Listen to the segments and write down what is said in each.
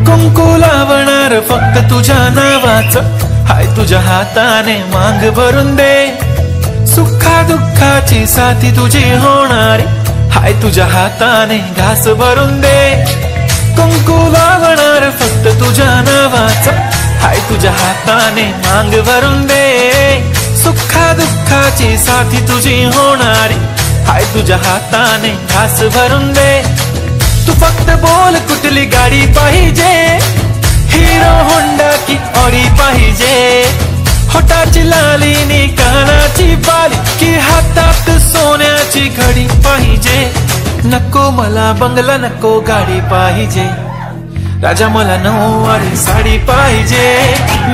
कुंकू लावणार फक्त तुझ्या नावाचं, हाय तुझ्या हाताने मांग भरून दे. सुखा दुःखाची साथी तुझी होणारी, हाय तुझ्या हाताने घास भरून दे. कुंकू लावणार फक्त तुझ्या नावाचं, हाय तुझ्या हाताने मांग भरून दे. सुखा दुःखाची साथी तुझी होणारी, हाय तुझ्या हाताने घास भरून दे. तू फक्त बोल कुठली गाडी पाहिजे, हिरो होंडा की ऑडी पाहिजे. होटाची लाली नी कानाची बाली, की हातात सोन्याची घडी पाहिजे. नको मला बंगला, नको गाडी पाहिजे. राजा मला नऊवारी साडी पाहिजे.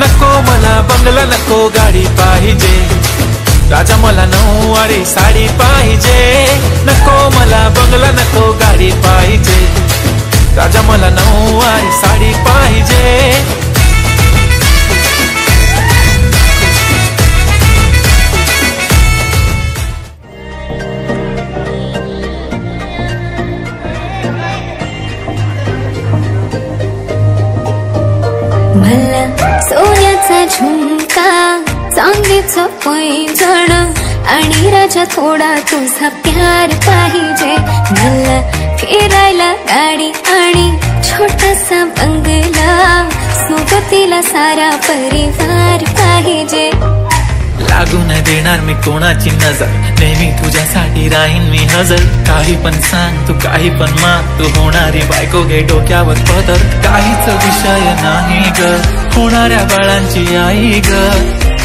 नको मला बंगला, नको गाडी पाहिजे. राजा मला नऊवारी साडी पाहिजे. नको मला बंगला, नको गाडी पाहिजे. राजा मला नऊवारी साडी पाहिजे. मला सोन्याचा झुमका, चांदीचं पैंजण आणि राजा थोडा तुझा प्यार पाहिजे. मला फिरायला गाडी आणि छोटासा बंगला, सोबतीला सारा परिवार पाहिजे. लागू न देणार मी कोणाची नजर, नेहमी तुझ्यासाठी राहीन मी हजर. काही पण सांग तू, काही पण माग, तू होणारी बायको घे डोक्यावर पदर. काहीच विषय नाही ग, होणाऱ्या बाळांची आई ग.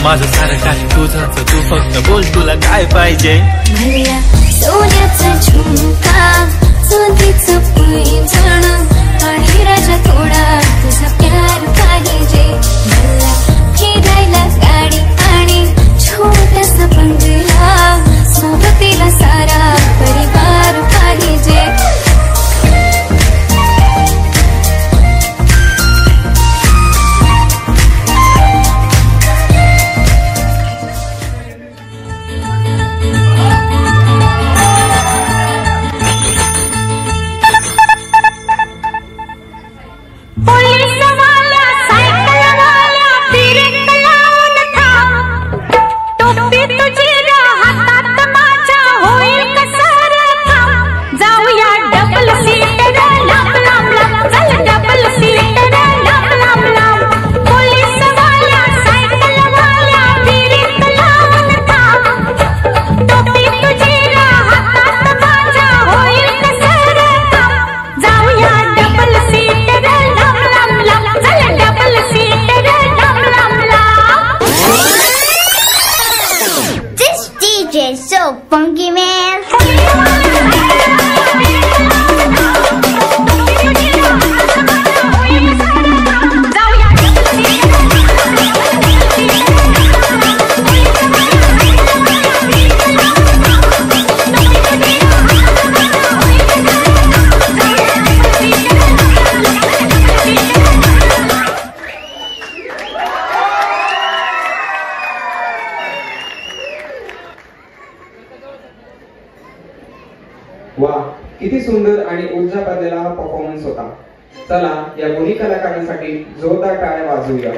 माझं सारं काही तुझंच, तू फक्त बोल तुला काय पाहिजे. मला सोन्याचा झुमका, चांदीचं पैंजण आणि राजा थोडा तुझा प्यार पाहिजे. मला फिरायला गाडी आणि छोटासा बंगला, सोबतीला सारा परिवार पाहिजे. So funky, man. वा, किती सुंदर आणि ऊर्जा भरलेला हा परफॉर्मन्स होता. चला या दोन्ही कलाकारांसाठी जोरदार टाळ्या वाजवूया.